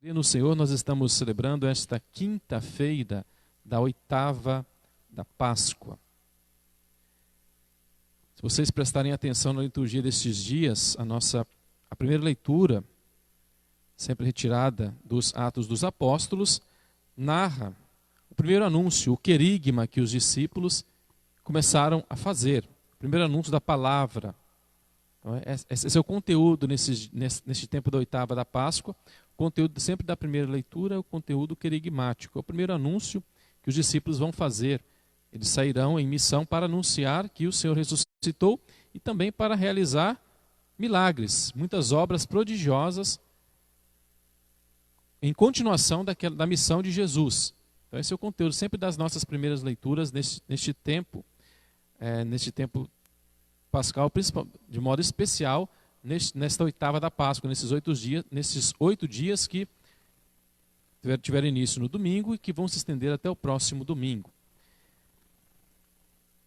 No Senhor, nós estamos celebrando esta quinta-feira da oitava da Páscoa. Se vocês prestarem atenção na liturgia destes dias, a primeira leitura, sempre retirada dos Atos dos Apóstolos, narra o primeiro anúncio, o querigma que os discípulos começaram a fazer. O primeiro anúncio da palavra. Então, esse é o conteúdo neste tempo da oitava da Páscoa. O conteúdo sempre da primeira leitura é o conteúdo querigmático. É o primeiro anúncio que os discípulos vão fazer. Eles sairão em missão para anunciar que o Senhor ressuscitou e também para realizar milagres, muitas obras prodigiosas em continuação da missão de Jesus. Então esse é o conteúdo sempre das nossas primeiras leituras neste tempo pascal, de modo especial, nesta oitava da Páscoa, nesses 8 dias que tiveram início no domingo e que vão se estender até o próximo domingo.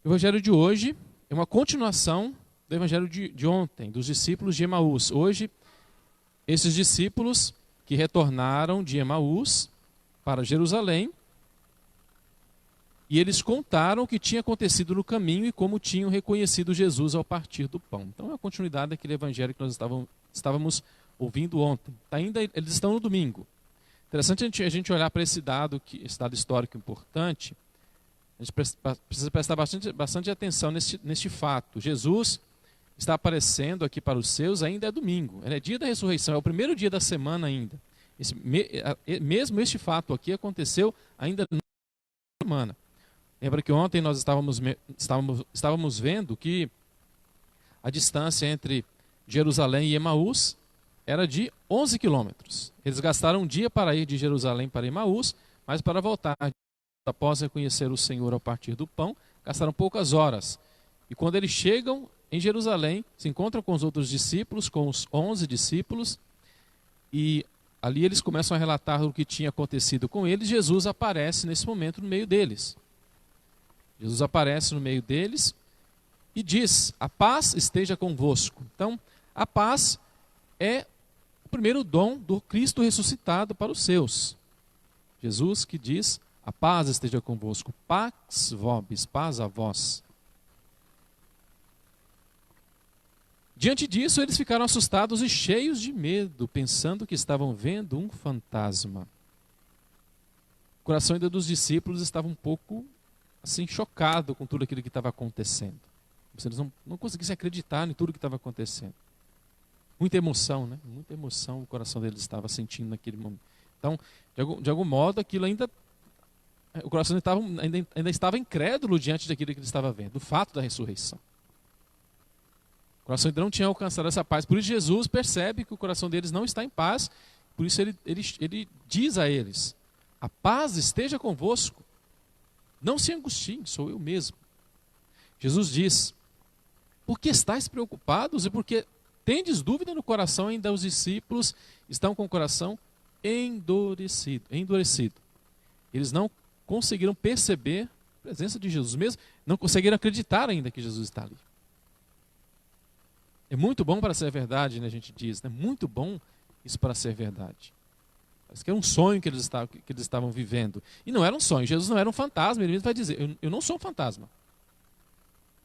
O evangelho de hoje é uma continuação do evangelho de ontem, dos discípulos de Emaús. Hoje, esses discípulos que retornaram de Emaús para Jerusalém, e eles contaram o que tinha acontecido no caminho e como tinham reconhecido Jesus ao partir do pão. Então é a continuidade daquele evangelho que nós estávamos ouvindo ontem. Eles estão no domingo. Interessante a gente olhar para esse dado histórico importante. A gente precisa prestar bastante atenção neste fato. Jesus está aparecendo aqui para os seus, ainda é domingo. É dia da ressurreição, é o primeiro dia da semana ainda. Mesmo este fato aqui aconteceu ainda na semana. Lembra que ontem nós estávamos vendo que a distância entre Jerusalém e Emaús era de 11 quilômetros. Eles gastaram um dia para ir de Jerusalém para Emaús, mas para voltar após reconhecer o Senhor ao partir do pão, gastaram poucas horas. E quando eles chegam em Jerusalém, se encontram com os outros discípulos, com os 11 discípulos, e ali eles começam a relatar o que tinha acontecido com eles. Jesus aparece nesse momento no meio deles. Jesus aparece no meio deles e diz: a paz esteja convosco. Então, a paz é o primeiro dom do Cristo ressuscitado para os seus. Jesus que diz: a paz esteja convosco, pax vobis, paz a vós. Diante disso, eles ficaram assustados e cheios de medo, pensando que estavam vendo um fantasma. O coração ainda dos discípulos estava um pouco assim, chocado com tudo aquilo que estava acontecendo. Eles não conseguissem acreditar em tudo que estava acontecendo. Muita emoção, né? Muita emoção o coração deles estava sentindo naquele momento. Então, de algum modo, aquilo o coração ainda estava incrédulo diante daquilo que ele estava vendo, do fato da ressurreição. O coração ainda não tinha alcançado essa paz. Por isso Jesus percebe que o coração deles não está em paz. Por isso ele diz a eles: a paz esteja convosco. Não se angustiem, sou eu mesmo. Jesus diz: por que estáis preocupados e por que tendes dúvida no coração? Ainda os discípulos estão com o coração endurecido. Eles não conseguiram perceber a presença de Jesus mesmo, não conseguiram acreditar ainda que Jesus está ali. É muito bom para ser verdade, né, a gente diz, né? Muito bom isso para ser verdade. Parece que era um sonho que eles estavam vivendo. E não era um sonho, Jesus não era um fantasma, ele mesmo vai dizer: eu não sou um fantasma.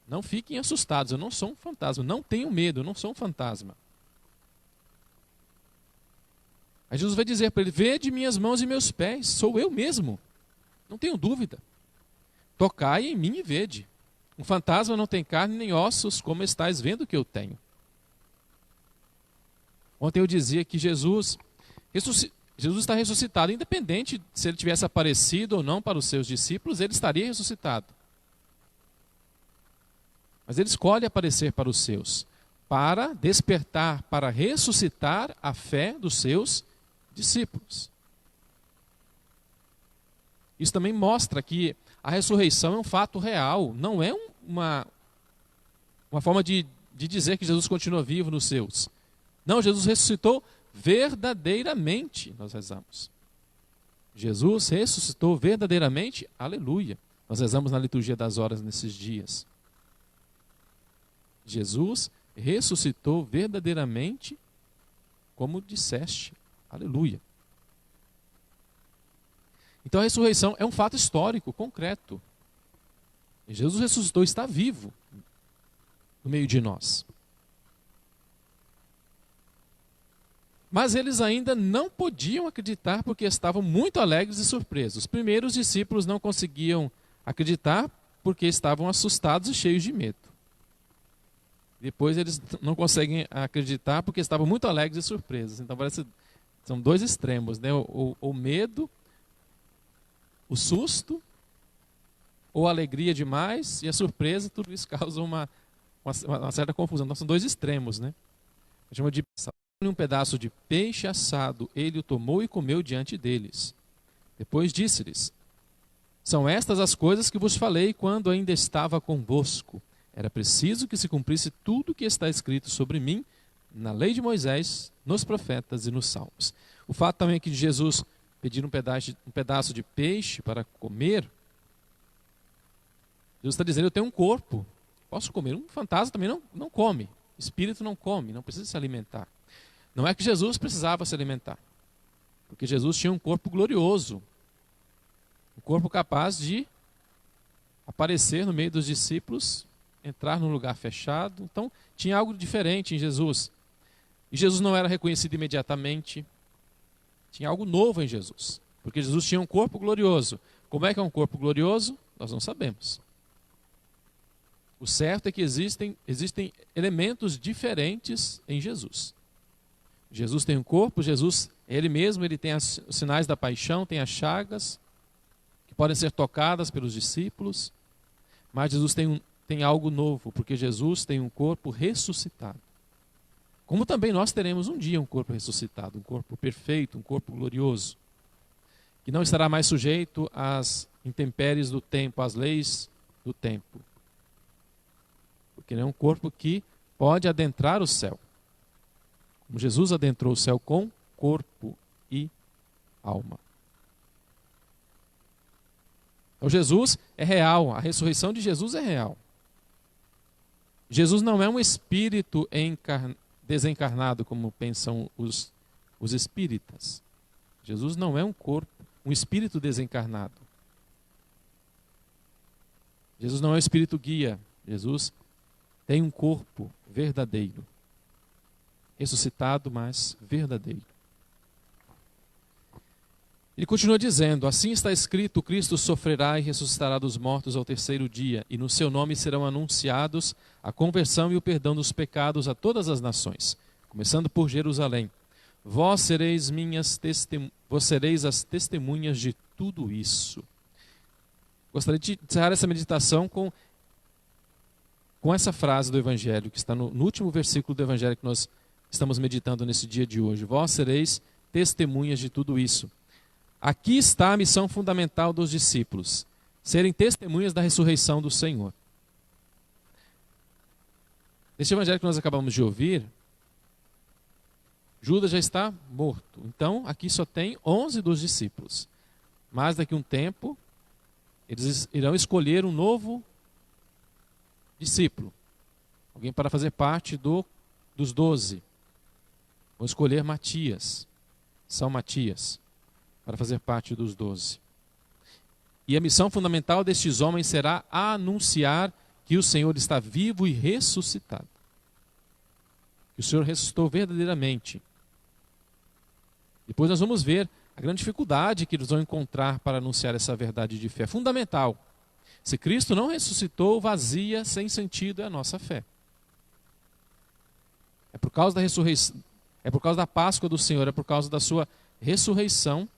Não fiquem assustados, eu não sou um fantasma. Não tenham medo, eu não sou um fantasma. Aí Jesus vai dizer para ele: vede minhas mãos e meus pés, sou eu mesmo. Não tenho dúvida. Tocai em mim e vede. Um fantasma não tem carne nem ossos, como estáis vendo que eu tenho. Ontem eu dizia que Jesus está ressuscitado, independente se ele tivesse aparecido ou não para os seus discípulos, ele estaria ressuscitado. Mas ele escolhe aparecer para os seus, para despertar, para ressuscitar a fé dos seus discípulos. Isso também mostra que a ressurreição é um fato real, não é uma forma de dizer que Jesus continua vivo nos seus. Não, Jesus ressuscitou verdadeiramente, nós rezamos. Jesus ressuscitou verdadeiramente, aleluia. Nós rezamos na liturgia das horas nesses dias. Jesus ressuscitou verdadeiramente, como disseste, aleluia. Então a ressurreição é um fato histórico, concreto. E Jesus ressuscitou, está vivo no meio de nós. Mas eles ainda não podiam acreditar porque estavam muito alegres e surpresos. Primeiro, os discípulos não conseguiam acreditar porque estavam assustados e cheios de medo. Depois eles não conseguem acreditar porque estavam muito alegres e surpresos. Então parece são dois extremos, né? O medo, o susto, ou a alegria demais e a surpresa, tudo isso causa uma certa confusão. Então são dois extremos, né? A gente chama de um pedaço de peixe assado, ele o tomou e comeu diante deles. Depois disse-lhes: são estas as coisas que vos falei quando ainda estava convosco. Era preciso que se cumprisse tudo o que está escrito sobre mim na lei de Moisés, nos profetas e nos salmos. O fato também é que Jesus pedir um pedaço de peixe para comer, Jesus está dizendo: eu tenho um corpo, posso comer. Um fantasma também não come, espírito não come, não precisa se alimentar. Não é que Jesus precisava se alimentar, porque Jesus tinha um corpo glorioso, um corpo capaz de aparecer no meio dos discípulos, entrar num lugar fechado. Então tinha algo diferente em Jesus. E Jesus não era reconhecido imediatamente. Tinha algo novo em Jesus, porque Jesus tinha um corpo glorioso. Como é que é um corpo glorioso? Nós não sabemos. O certo é que existem elementos diferentes em Jesus. Jesus tem um corpo, Jesus, ele mesmo, ele tem os sinais da paixão, tem as chagas, que podem ser tocadas pelos discípulos, mas Jesus tem algo novo, porque Jesus tem um corpo ressuscitado. Como também nós teremos um dia um corpo ressuscitado, um corpo perfeito, um corpo glorioso, que não estará mais sujeito às intempéries do tempo, às leis do tempo. Porque é um corpo que pode adentrar o céu. Como Jesus adentrou o céu com corpo e alma. Então Jesus é real, a ressurreição de Jesus é real. Jesus não é um espírito desencarnado, como pensam os espíritas. Jesus não é um corpo, um espírito desencarnado. Jesus não é um espírito guia. Jesus tem um corpo verdadeiro. Ressuscitado, mas verdadeiro. Ele continua dizendo: assim está escrito, Cristo sofrerá e ressuscitará dos mortos ao terceiro dia, e no seu nome serão anunciados a conversão e o perdão dos pecados a todas as nações, começando por Jerusalém. Vós sereis as testemunhas de tudo isso. Gostaria de encerrar essa meditação com essa frase do Evangelho, que está no último versículo do Evangelho que nós estamos meditando nesse dia de hoje. Vós sereis testemunhas de tudo isso. Aqui está a missão fundamental dos discípulos: serem testemunhas da ressurreição do Senhor. Neste evangelho que nós acabamos de ouvir, Judas já está morto. Então, aqui só tem 11 dos discípulos. Mas daqui a um tempo, eles irão escolher um novo discípulo. Alguém para fazer parte dos 12. Vão escolher Matias, São Matias, para fazer parte dos 12. E a missão fundamental destes homens será anunciar que o Senhor está vivo e ressuscitado. Que o Senhor ressuscitou verdadeiramente. Depois nós vamos ver a grande dificuldade que eles vão encontrar para anunciar essa verdade de fé. Fundamental. Se Cristo não ressuscitou, vazia, sem sentido é a nossa fé. É por causa da ressurreição. É por causa da Páscoa do Senhor, é por causa da sua ressurreição,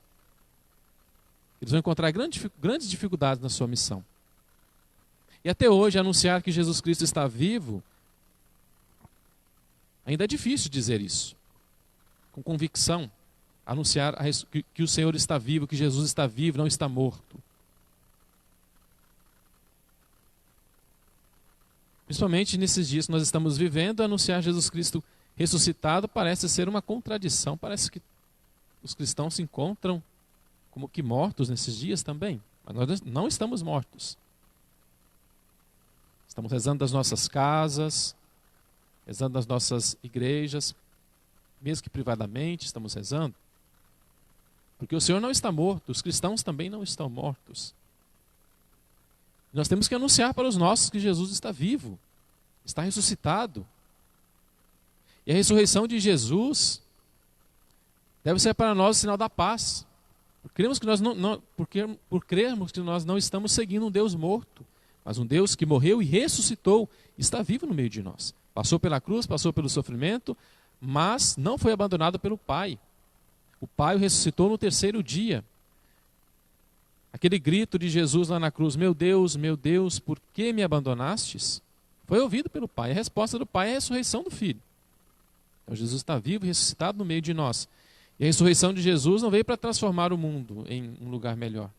eles vão encontrar grandes dificuldades na sua missão. E até hoje, anunciar que Jesus Cristo está vivo, ainda é difícil dizer isso. Com convicção, anunciar que o Senhor está vivo, que Jesus está vivo, não está morto. Principalmente nesses dias que nós estamos vivendo, anunciar Jesus Cristo ressuscitado parece ser uma contradição. Parece que os cristãos se encontram como que mortos nesses dias também. Mas nós não estamos mortos. Estamos rezando das nossas casas, rezando das nossas igrejas, mesmo que privadamente estamos rezando. Porque o Senhor não está morto, os cristãos também não estão mortos. Nós temos que anunciar para os nossos que Jesus está vivo, está ressuscitado. E a ressurreição de Jesus deve ser para nós o sinal da paz. Por crermos que nós não estamos seguindo um Deus morto, mas um Deus que morreu e ressuscitou, está vivo no meio de nós. Passou pela cruz, passou pelo sofrimento, mas não foi abandonado pelo Pai. O Pai o ressuscitou no terceiro dia. Aquele grito de Jesus lá na cruz, meu Deus, por que me abandonastes? Foi ouvido pelo Pai. A resposta do Pai é a ressurreição do Filho. Então Jesus está vivo e ressuscitado no meio de nós. E a ressurreição de Jesus não veio para transformar o mundo em um lugar melhor.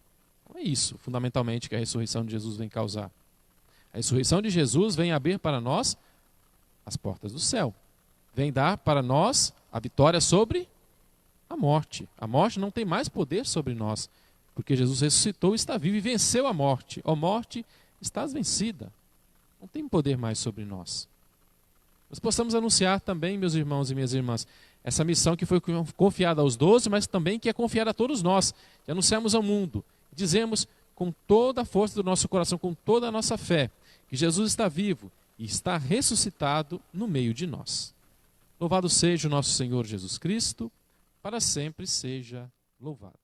Não é isso, fundamentalmente, que a ressurreição de Jesus vem causar. A ressurreição de Jesus vem abrir para nós as portas do céu. Vem dar para nós a vitória sobre a morte. A morte não tem mais poder sobre nós, porque Jesus ressuscitou, está vivo e venceu a morte. Ó morte, estás vencida. Não tem poder mais sobre nós. Nós possamos anunciar também, meus irmãos e minhas irmãs, essa missão que foi confiada aos 12, mas também que é confiada a todos nós, de anunciarmos ao mundo, dizemos com toda a força do nosso coração, com toda a nossa fé, que Jesus está vivo e está ressuscitado no meio de nós. Louvado seja o nosso Senhor Jesus Cristo, para sempre seja louvado.